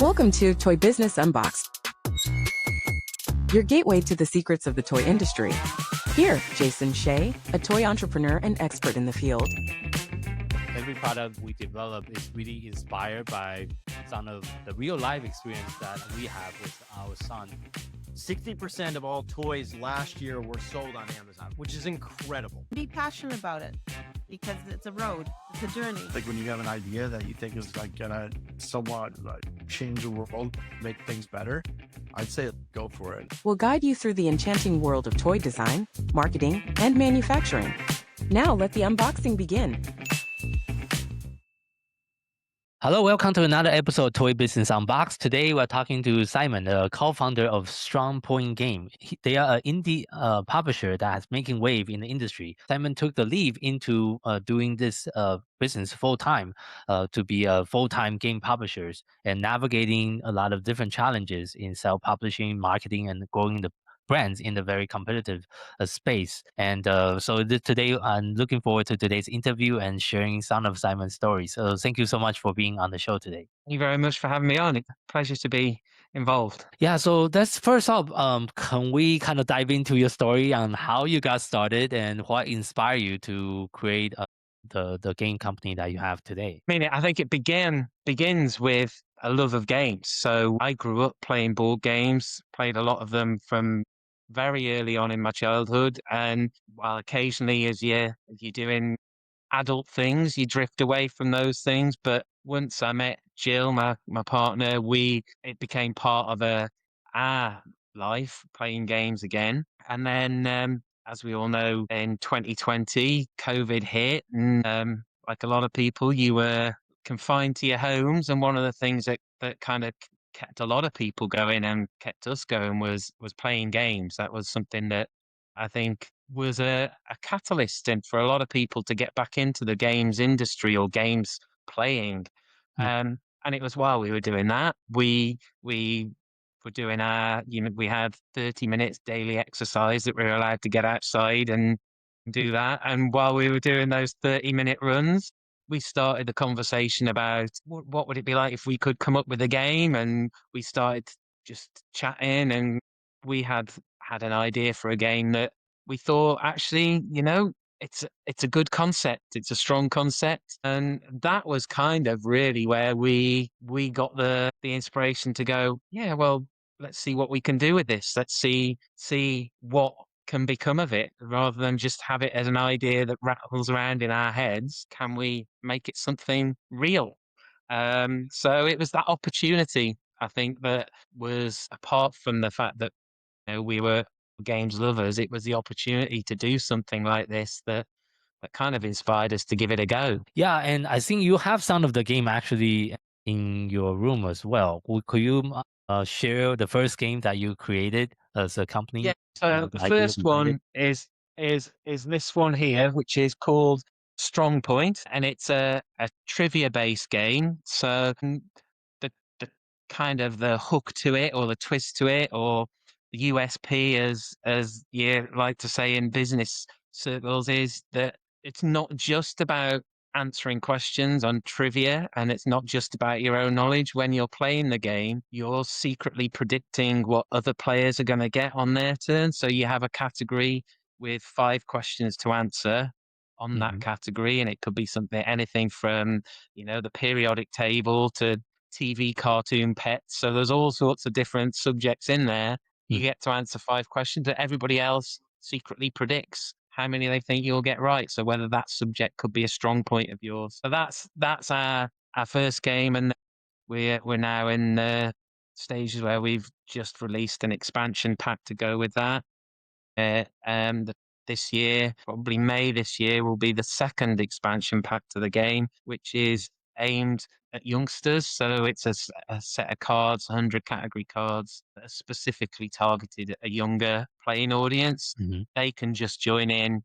Welcome to Toy Business Unboxed, your gateway to the secrets of the toy industry. Here, Jason Shea, a toy entrepreneur and expert in the field. Every product we develop is really inspired by some of the real life experience that we have with our son. 60% of all toys last year were sold on Amazon, which is incredible. Be passionate about it because it's a road, it's a journey. Like when you have an idea that you think is like gonna somewhat like change the world, make things better, I'd say go for it. We'll guide you through the enchanting world of toy design, marketing, and manufacturing. Now let the unboxing begin. Hello, welcome to another episode of Toy Business Unboxed. Today we're talking to Simon, the co-founder of Strongpoint Game. They are an indie publisher that is making wave in the industry. Simon took the leap into doing this business full-time to be a full-time game publishers and navigating a lot of different challenges in self-publishing, marketing, and growing the brands in the very competitive space. And today I'm looking forward to today's interview and sharing some of Simon's stories. So thank you so much for being on the show today. Thank you very much for having me on. It's a pleasure to be involved. Yeah, so that's first off, can we kind of dive into your story on how you got started and what inspired you to create the game company that you have today? I think it begins with a love of games. So I grew up playing board games, played a lot of them from very early on in my childhood. And while occasionally as you're doing adult things, you drift away from those things. But once I met Jill, my partner, it became part of our life, playing games again. And then as we all know, in 2020, COVID hit, and like a lot of people, you were confined to your homes. And one of the things that kind of kept a lot of people going and kept us going was playing games. That was something that I think was a catalyst and for a lot of people to get back into the games industry or games playing. And it was while we were doing that, we were doing we had 30 minutes daily exercise that we were allowed to get outside and do that. And while we were doing those 30-minute runs, we started the conversation about what would it be like if we could come up with a game, and we started just chatting, and we had an idea for a game that we thought actually, it's a good concept. It's a strong concept. And that was kind of really where we got the inspiration to go, yeah, well, let's see what we can do with this. Let's see what can become of it, rather than just have it as an idea that rattles around in our heads. Can we make it something real? So it was that opportunity, I think, that was, apart from the fact that we were games lovers, it was the opportunity to do something like this that kind of inspired us to give it a go. Yeah, and I think you have some of the game actually in your room as well. Could you share the first game that you created as a company? Yeah. So the first one is this one here, which is called Strongpoint, and it's a trivia-based game. So the kind of the hook to it, or the twist to it, or the USP, as you like to say in business circles, is that it's not just about answering questions on trivia, and it's not just about your own knowledge. When you're playing the game, you're secretly predicting what other players are going to get on their turn. So you have a category with 5 questions to answer on that category, and it could be anything from the periodic table to TV cartoon pets. So there's all sorts of different subjects in there. You get to answer 5 questions that everybody else secretly predicts how many they think you'll get right. So whether that subject could be a strong point of yours. So that's our first game, and we're now in the stages where we've just released an expansion pack to go with that. This year, probably May this year, will be the second expansion pack to the game, which is aimed at youngsters. So it's a set of cards, 100 category cards that are specifically targeted at a younger playing audience. They can just join in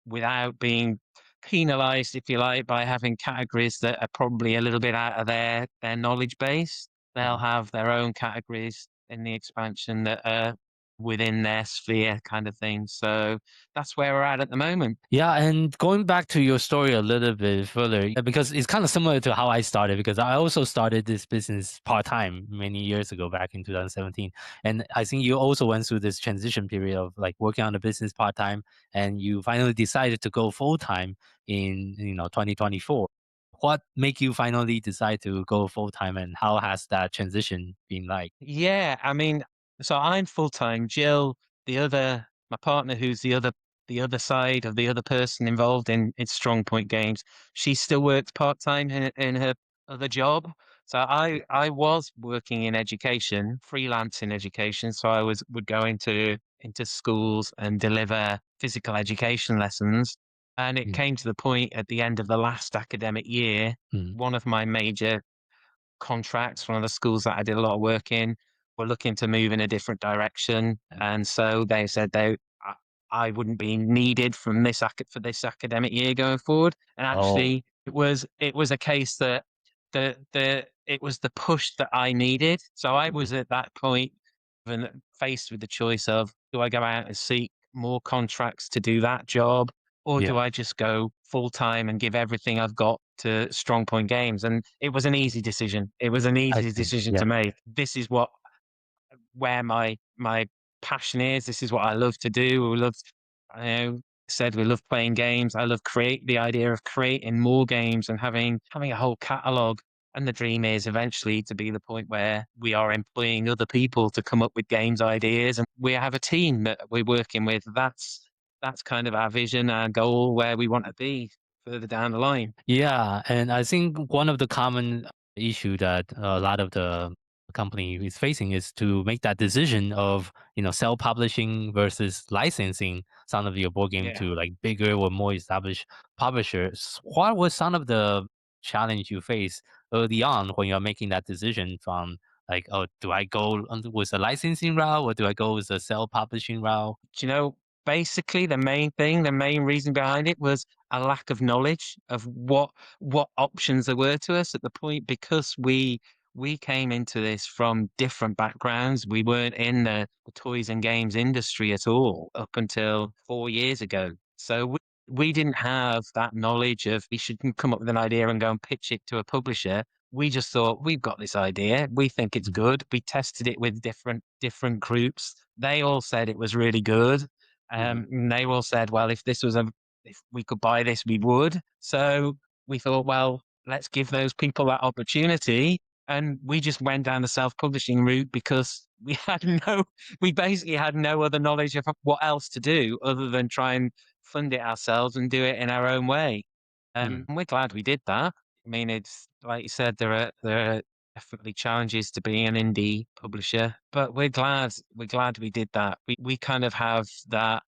without being penalized, if you like, by having categories that are probably a little bit out of their knowledge base. They'll have their own categories in the expansion that are within their sphere kind of thing. So that's where we're at the moment. Yeah, and going back to your story a little bit further, because it's kind of similar to how I started, because I also started this business part-time many years ago, back in 2017. And I think you also went through this transition period of like working on the business part-time, and you finally decided to go full-time in 2024. What make you finally decide to go full-time, and how has that transition been like? Yeah, I mean, so I'm full time. Jill, my partner, who's the other side of the other person involved in Strongpoint Games, she still works part time in her other job. So I was working in education, freelance in education. So I would go into schools and deliver physical education lessons. And it Mm, came to the point at the end of the last academic year, mm. one of my major contracts, one of the schools that I did a lot of work in, were looking to move in a different direction, and so they said I I wouldn't be needed from for this academic year going forward. And Oh, actually, it was a case that it was the push that I needed. So I mhm. was at that point when faced with the choice of, do I go out and seek more contracts to do that job, or Yeah, do I just go full time and give everything I've got to Strongpoint Games? And it was an easy decision. It was an I easy see. decision Yeah. to make. This is where my passion is. This is what I love to do. I know, said we love playing games. I love the idea of creating more games and having a whole catalog. And the dream is eventually to be the point where we are employing other people to come up with games ideas, and we have a team that we're working with. That's kind of our vision, our goal, where we want to be further down the line. Yeah, and I think one of the common issue that a lot of the company is facing is to make that decision of self-publishing versus licensing some of your board game Yeah. to like bigger or more established publishers. What was some of the challenge you face early on when you're making that decision from like, oh, do I go with a licensing route or do I go with a self-publishing route? Do you know, basically the main reason behind it was a lack of knowledge of what options there were to us at the point, because we came into this from different backgrounds. We weren't in the toys and games industry at all up until 4 years ago. So we didn't have that knowledge of we should come up with an idea and go and pitch it to a publisher. We just thought, we've got this idea. We think it's Mhm. good. We tested it with different groups. They all said it was really good. Mhm. And they all said, well, if we could buy this, we would. So we thought, well, let's give those people that opportunity. And we just went down the self-publishing route because we basically had no other knowledge of what else to do other than try and fund it ourselves and do it in our own way. Mhm. And we're glad we did that. I mean, it's like you said, there are definitely challenges to being an indie publisher, but we're glad we did that. We kind of have that.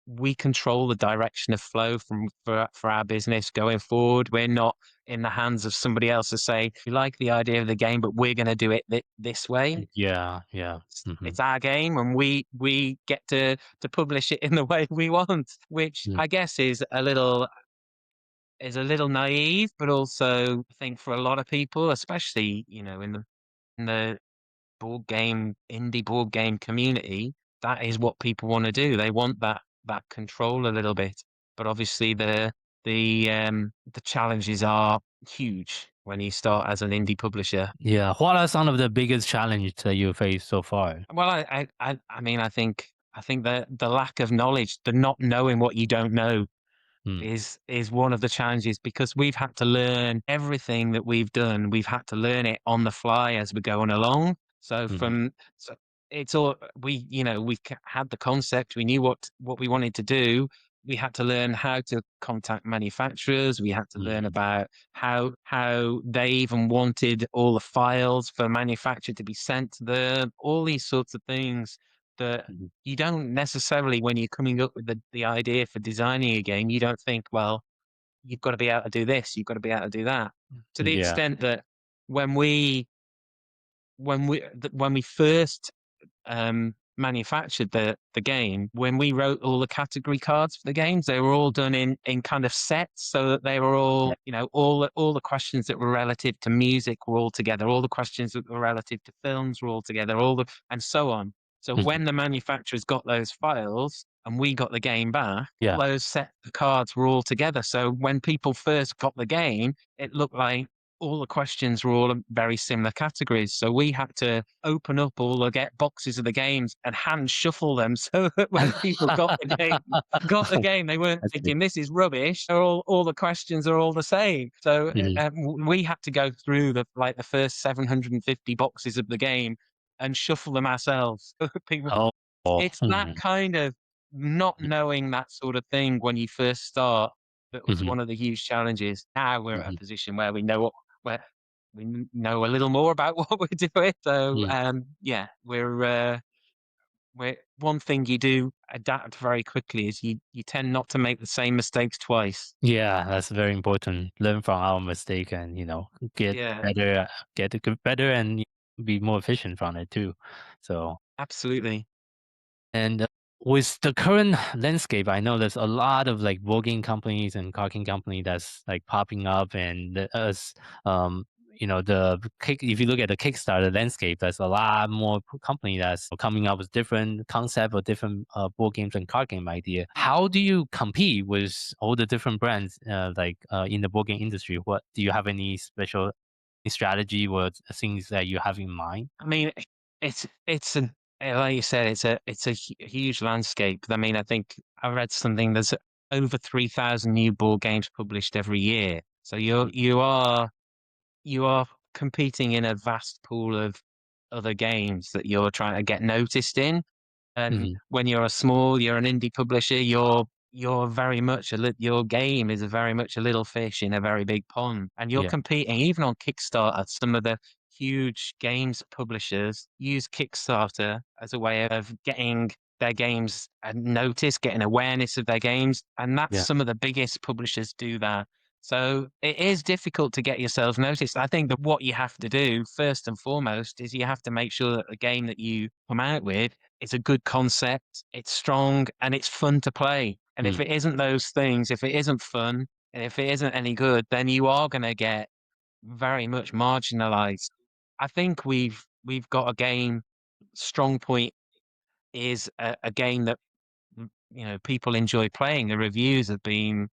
We control the direction of flow for our business going forward. We're not in the hands of somebody else to say, we like the idea of the game, but we're going to do it this way. Yeah, yeah. It's our game, and we get to publish it in the way we want, which Mhm. I guess is a little naive, but also I think for a lot of people, especially in the indie board game community, that is what people want to do. They want that control a little bit, but obviously the challenges are huge when you start as an indie publisher. Yeah. What are some of the biggest challenges that you face so far? Well, I mean, I think the lack of knowledge, the not knowing what you don't know, Mm, is one of the challenges, because we've had to learn everything that we've done. We've had to learn it on the fly as we're going along. So mhm, so it's all had the concept. We knew what we wanted to do. We had to learn how to contact manufacturers. We had to learn mhm, about how they even wanted all the files for manufacture to be sent to them. All these sorts of things that mhm. you don't necessarily, when you're coming up with the idea for designing a game, you don't think, well, you've got to be able to do this, you've got to be able to do that. To the Yeah. extent that when we first manufactured the game, when we wrote all the category cards for the games, they were all done in kind of sets, so that they were Yeah. all the questions that were relative to music were all together, all the questions that were relative to films were all together, and so on. So Mhm. when the manufacturers got those files and we got the game back, Yeah. those set of cards were all together. So when people first got the game, it looked like all the questions were all in very similar categories. So we had to open up all the get boxes of the games and hand shuffle them so that when people got the game, they weren't I see. thinking this is rubbish. They're all the questions are all the same. So Mhm. we had to go through the first 750 boxes of the game and shuffle them ourselves. People, Oh. it's that Mhm. kind of not knowing that sort of thing when you first start that was Mhm. one of the huge challenges. Now we're at a Mhm. position where we know what where know a little more about what we're doing. So Mm. yeah, we're one thing you do adapt very quickly is you tend not to make the same mistakes twice. Yeah, that's very important. Learn from our mistake and, get Yeah, better, get better and be more efficient from it too. So, absolutely. and with the current landscape, I know there's a lot of like board game companies and card game company that's like popping up, and as the kick. If you look at the Kickstarter landscape, there's a lot more company that's coming up with different concept or different board games and card game idea. How do you compete with all the different brands in the board game industry? What do you have any special strategy or things that you have in mind? I mean, it's an like you said, it's a huge landscape. I mean, I think I read something. There's over 3,000 new board games published every year. So you are competing in a vast pool of other games that you're trying to get noticed in. And Hmm. when you're an indie publisher, you're very much your game is very much a little fish in a very big pond, and you're Yeah, competing even on Kickstarter. Some of the huge games publishers use Kickstarter as a way of getting their games noticed, getting awareness of their games, and that's yeah. some of the biggest publishers do that. So it is difficult to get yourself noticed. I think that what you have to do first and foremost is you have to make sure that the game that you come out with, it's a good concept, it's strong, and it's fun to play. And if Mm, it isn't those things, if it isn't fun, and if it isn't any good, then you are going to get very much marginalized. I think we've got a game. Strongpoint is a game that people enjoy playing. The reviews have been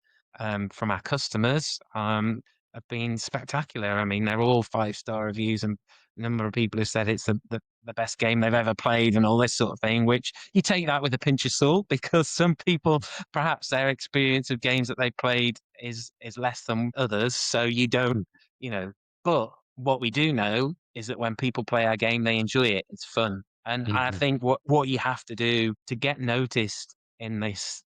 from our customers have been spectacular. I mean, they're all 5-star reviews, and a number of people have said it's the best game they've ever played, and all this sort of thing. Which you take that with a pinch of salt, because some people perhaps their experience of games that they played is less than others. So you don't, mm, you know. But what we do know is that when people play our game, they enjoy it. It's fun. And I mhm, think what you have to do to get noticed in this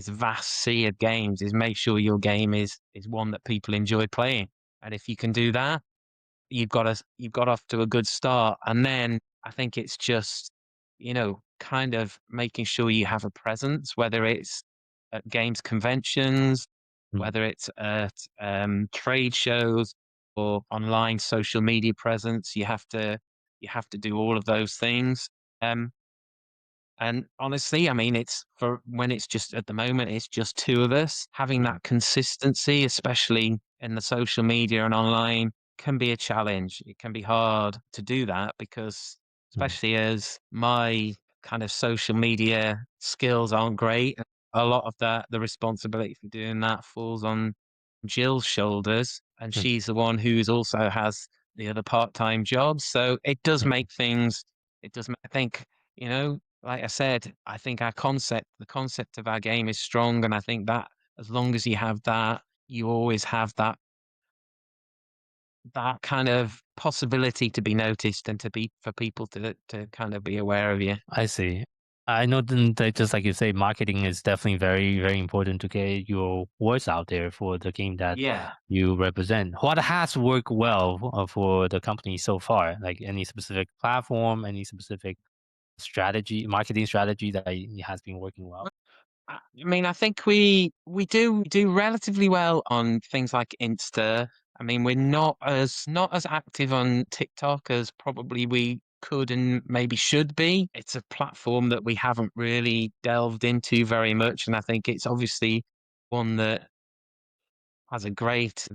vast sea of games is make sure your game is one that people enjoy playing. And if you can do that, you've got off to a good start. And then I think it's just, kind of making sure you have a presence, whether it's at games conventions, mm. whether it's at trade shows or online social media presence. You have to do all of those things. Um, and honestly, I mean, it's for when it's just at the moment, it's just two of us. Having that consistency, especially in the social media and online, can be a challenge. It can be hard to do that because, Mm, especially as my kind of social media skills aren't great, a lot of the responsibility for doing that falls on Jill's shoulders, and mm, she's the one who's also has the other part-time jobs. So it does mm. make things. I think, like I said, I think the concept of our game is strong, and I think that as long as you have that, you always have that kind of possibility to be noticed and for people to kind of be aware of you. I see. I know that just like you say, marketing is definitely very, very important to get your words out there for the game that Yeah. you represent. What has worked well for the company so far? Like any specific platform, any specific strategy, marketing strategy that has been working well? I mean, I think we do relatively well on things like Insta. I mean, we're not as active on TikTok as probably we could and maybe should be. It's a platform that we haven't really delved into very much, and I think it's obviously one that has a great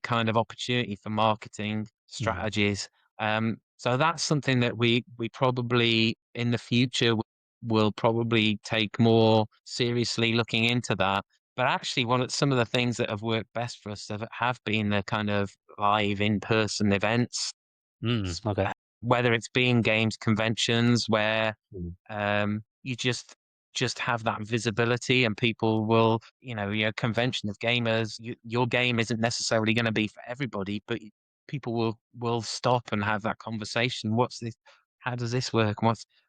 kind of opportunity for marketing Mhm. strategies. Um, So that's something that we probably in the future will probably take more seriously looking into that. But actually, some of the things that have worked best for us have been the kind of live in-person events, Okay. whether it's being games conventions where Mm. you just have that visibility and people will, your convention of gamers, your game isn't necessarily going to be for everybody, but people will stop and have that conversation. What's this? How does this work?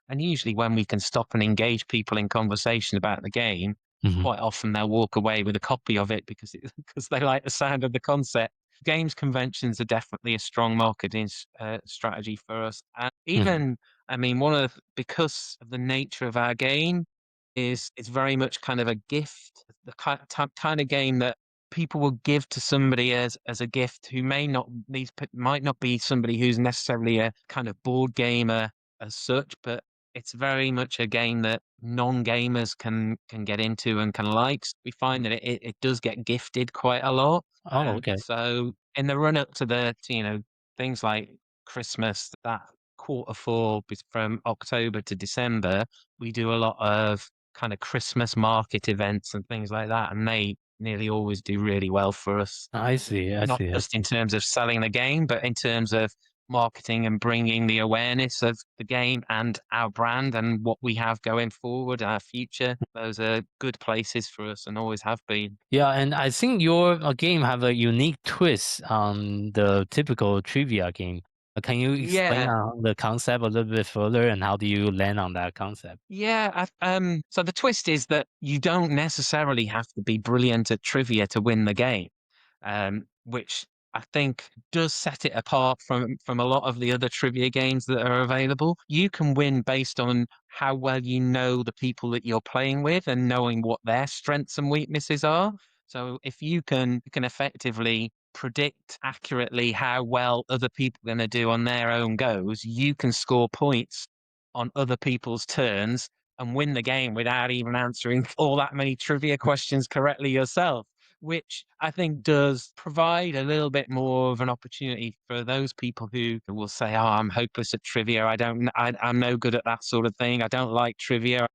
And usually when we can stop and engage people in conversation about the game, Mhm. quite often they'll walk away with a copy of it because because they like the sound of the concept. Games conventions are definitely a strong marketing strategy for us. And Mhm. even, I mean, because of the nature of our game, it's very much kind of a gift, the kind of game that people will give to somebody as a gift who might not be somebody who's necessarily a kind of board gamer as such, but it's very much a game that non-gamers can get into and can like. We find that it does get gifted quite a lot. Oh, okay. So in the run up to things like Christmas, that quarter four from October to December, we do a lot of kind of Christmas market events and things like that, and they nearly always do really well for us. I see. I Not see. I just in see. terms of selling the game, but in terms of marketing and bringing the awareness of the game and our brand and what we have going forward, our future. Those are good places for us and always have been. Yeah, and I think your game have a unique twist on the typical trivia game. Can you explain Yeah, the concept a little bit further, and how do you land on that concept? yeah. So the twist is that you don't necessarily have to be brilliant at trivia to win the game, which I think does set it apart from a lot of the other trivia games that are available. You can win based on how well you know the people that you're playing with and knowing what their strengths and weaknesses are. So if you can effectively predict accurately how well other people are going to do on their own goes, you can score points on other people's turns and win the game without even answering all that many trivia questions correctly yourself, which I think does provide a little bit more of an opportunity for those people who will say, "Oh, I'm hopeless at trivia. I'm no good at that sort of thing. I don't like trivia."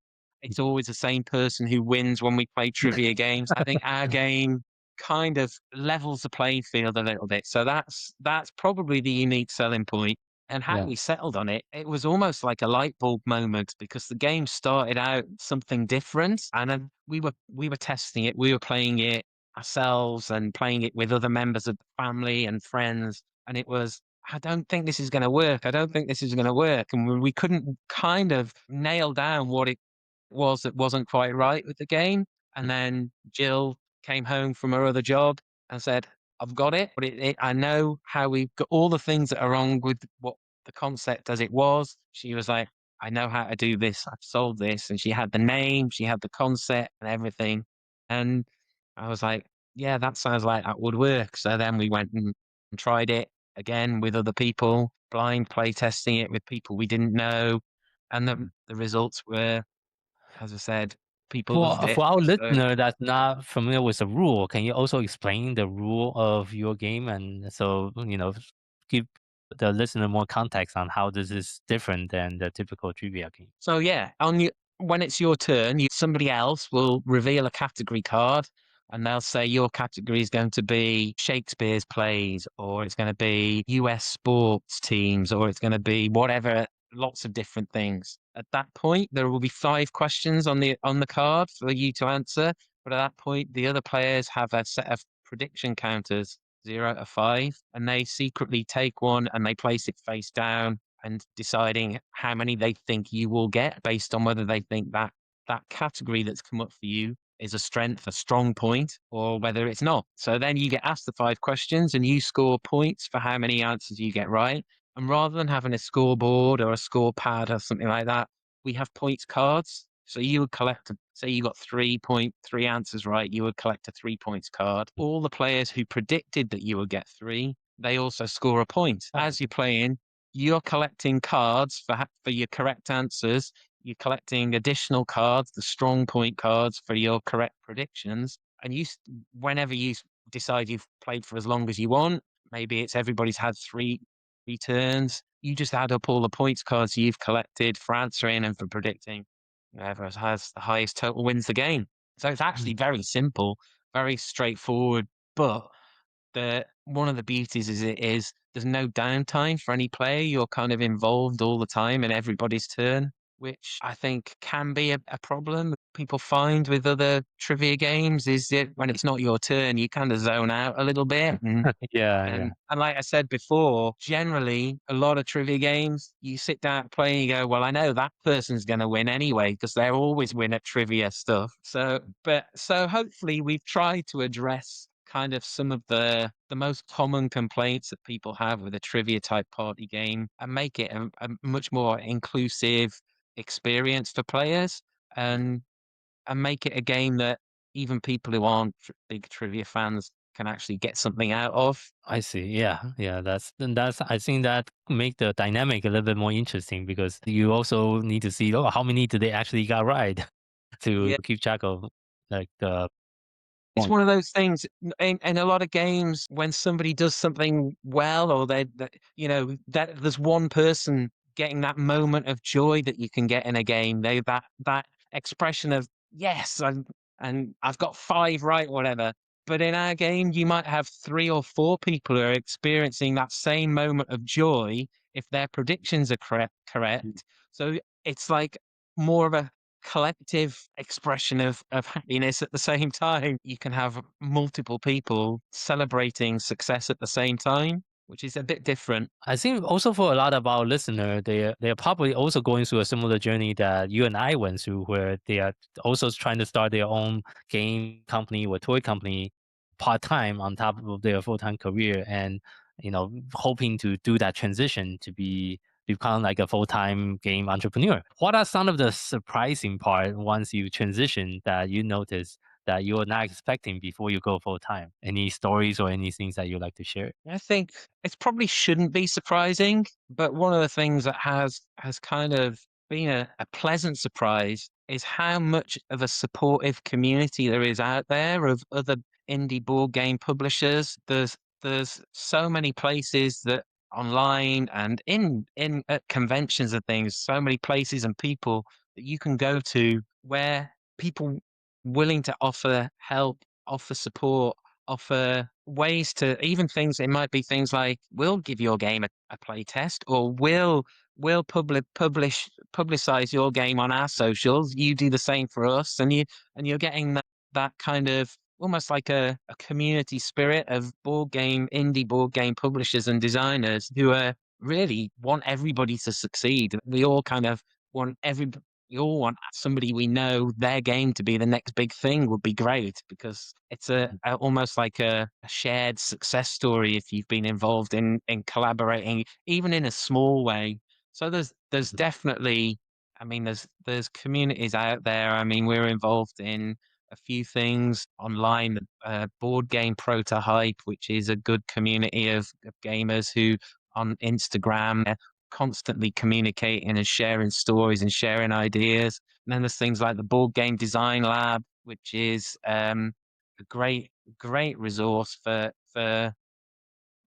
It's always the same person who wins when we play trivia games. I think our game kind of levels the playing field a little bit. So that's probably the unique selling point. And how Yeah. we settled on it, it was almost like a light bulb moment because the game started out something different, and then we were testing it, we were playing it ourselves and playing it with other members of the family and friends, and it was, I don't think this is going to work. I don't think this is going to work, and we couldn't kind of nail down what it was that wasn't quite right with the game. And then Jill came home from her other job and said, I've got it, but I know how we've got all the things that are wrong with what the concept as it was. She was like, I know how to do this. I've solved this. And she had the name, she had the concept and everything. And I was like, yeah, that sounds like that would work. So then we went and tried it again with other people, blind play testing it with people we didn't know. And the results were, as I said, people loved For it. our So listener that's not familiar with the rule, can you also explain the rule of your game, and so give the listener more context on how this is different than the typical trivia game? So yeah, when it's your turn, somebody else will reveal a category card, and they'll say your category is going to be Shakespeare's plays, or it's going to be US sports teams, or it's going to be whatever, lots of different things. At that point, there will be 5 questions on the card for you to answer. But at that point, the other players have a set of prediction counters, 0 to 5, and they secretly take one and they place it face down and deciding how many they think you will get based on whether they think that category that's come up for you is a strength, a strong point, or whether it's not. So then you get asked the 5 questions and you score points for how many answers you get right. And rather than having a scoreboard or a score pad or something like that, we have points cards. So you would say you got 3.3 answers right, you would collect a 3 points card. All the players who predicted that you would get 3, they also score a point. As you're playing, you're collecting cards for your correct answers. You're collecting additional cards, the strong point cards for your correct predictions. And whenever you decide you've played for as long as you want, maybe it's everybody's had returns. You just add up all the points cards you've collected for answering and for predicting. Whoever has the highest total wins the game. So it's actually very simple, very straightforward. But one of the beauties is there's no downtime for any player. You're kind of involved all the time in everybody's turn, which I think can be a problem. People find with other trivia games is that when it's not your turn, you kind of zone out a little bit. Yeah, yeah. And like I said before, generally a lot of trivia games, you sit down playing, you go, well, I know that person's going to win anyway because they always win at trivia stuff. So hopefully we've tried to address kind of some of the most common complaints that people have with a trivia type party game and make it a much more inclusive experience for players and make it a game that even people who aren't big trivia fans can actually get something out of. I see. Yeah, yeah. That's I think that make the dynamic a little bit more interesting because you also need to see, oh, how many do they actually got right to Yeah. keep track of like the It's point. one of those things in a lot of games when somebody does something well or that there's one person getting that moment of joy that you can get in a game. That expression of yes, and I've got 5 right, whatever. But in our game, you might have 3 or 4 people who are experiencing that same moment of joy if their predictions are correct. So it's like more of a collective expression of happiness at the same time. You can have multiple people celebrating success at the same time, which is a bit different. I think also for a lot of our listeners, they're probably also going through a similar journey that you and I went through, where they are also trying to start their own game company or toy company part time on top of their full time career, and hoping to do that transition to become like a full time game entrepreneur. What are some of the surprising part once you transition that you notice that you're not expecting before you go full time? Any stories or any things that you'd like to share? I think it probably shouldn't be surprising, but one of the things that has kind of been a pleasant surprise is how much of a supportive community there is out there of other indie board game publishers. There's so many places that online and in at conventions and things, so many places and people that you can go to where people willing to offer help, offer support, offer ways to even things it might be things like we'll give your game a play test or we'll publicize your game on our socials, you do the same for us, and you're getting that kind of almost like a community spirit of indie board game publishers and designers who are really want everybody to succeed. We all kind of want we all want somebody we know their game to be the next big thing would be great because it's almost like a shared success story if you've been involved in collaborating even in a small way. So there's definitely, I mean, there's communities out there. I mean, we're involved in a few things online. Board Game Prototype, which is a good community of gamers who on Instagram constantly communicating and sharing stories and sharing ideas. And then there's things like the Board Game Design Lab, which is a great resource for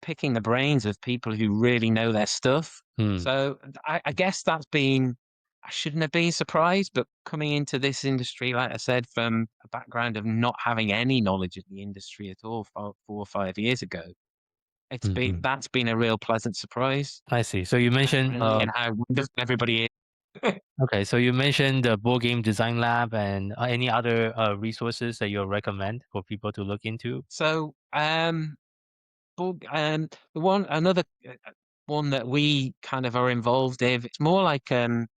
picking the brains of people who really know their stuff. Hmm. So I guess I shouldn't have been surprised, but coming into this industry, like I said, from a background of not having any knowledge of the industry at all 4 or 5 years ago, Mhm. that's been a real pleasant surprise. I see. So you mentioned And how wonderful everybody is. okay. So you mentioned the board game design lab and any other resources that you recommend for people to look into. So, the another one that we kind of are involved in, it's more like a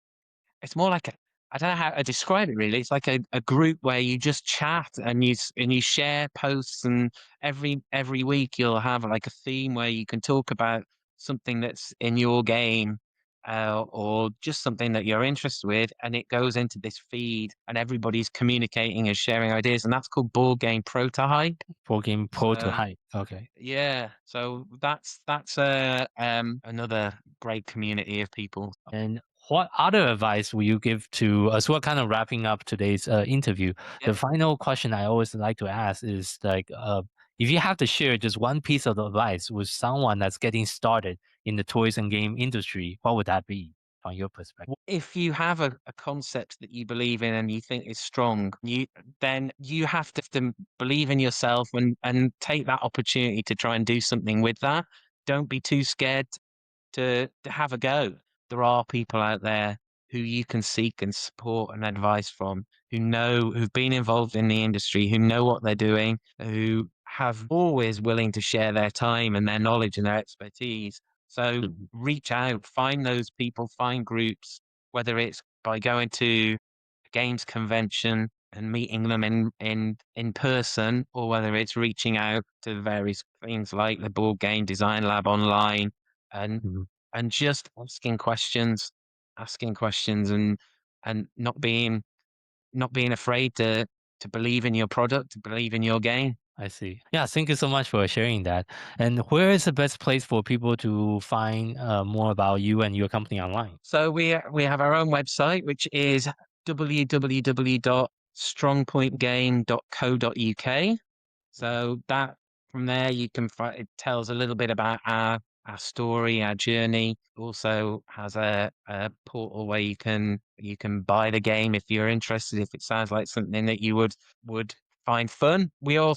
I don't know how to describe it really. It's like a group where you just chat and you share posts, and every week you'll have like a theme where you can talk about something that's in your game, or just something that you're interested with, and it goes into this feed, and everybody's communicating and sharing ideas, and that's called Board Game Prototype. Board game So prototype. Okay. yeah, so that's another great community of people. And what other advice will you give to as we're kind of wrapping up today's interview? Yep. The final question I always like to ask is like, if you have to share just one piece of advice with someone that's getting started in the toys and game industry, what would that be from your perspective? If you have a concept that you believe in and you think is strong, then you have to believe in yourself and take that opportunity to try and do something with that. Don't be too scared to have a go. There are people out there who you can seek and support and advice from, who've been involved in the industry, who know what they're doing, who have always willing to share their time and their knowledge and their expertise. So reach out, find those people, find groups, whether it's by going to a games convention and meeting them in person, or whether it's reaching out to various things like the Board Game Design Lab online and and just asking questions and not being afraid to believe in your product, to believe in your game. I see. Yeah, thank you so much for sharing that. And where is the best place for people to find more about you and your company online? So we have our own website, which is www.strongpointgame.co.uk. So that from there you can find, it tells a little bit about our story, our journey. Also has a portal where you can buy the game if you're interested, if it sounds like something that you would find fun. We are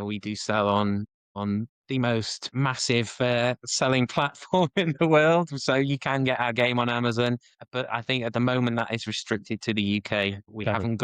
we do sell on the most massive selling platform in the world, so you can get our game on Amazon. But I think at the moment that is restricted to the UK. We haven't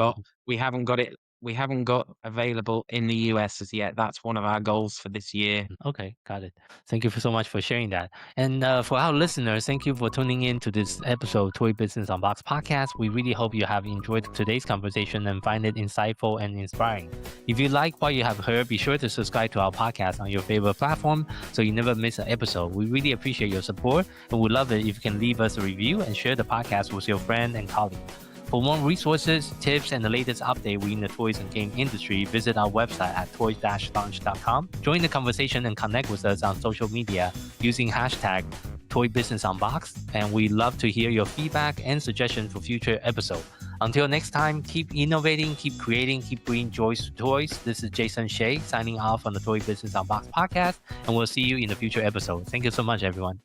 got available in the US as yet. That's one of our goals for this year. Okay, got it. Thank you so much for sharing that. And for our listeners, thank you for tuning in to this episode of Toy Business Unboxed podcast. We really hope you have enjoyed today's conversation and find it insightful and inspiring. If you like what you have heard, be sure to subscribe to our podcast on your favorite platform so you never miss an episode. We really appreciate your support and would love it if you can leave us a review and share the podcast with your friend and colleague. For more resources, tips, and the latest update within the toys and game industry, visit our website at toys-launch.com. Join the conversation and connect with us on social media using hashtag ToyBusinessUnboxed, and we love to hear your feedback and suggestions for future episodes. Until next time, keep innovating, keep creating, keep bringing joy to toys. This is Jason Shea signing off on the Toy Business Unboxed podcast, and we'll see you in the future episode. Thank you so much, everyone.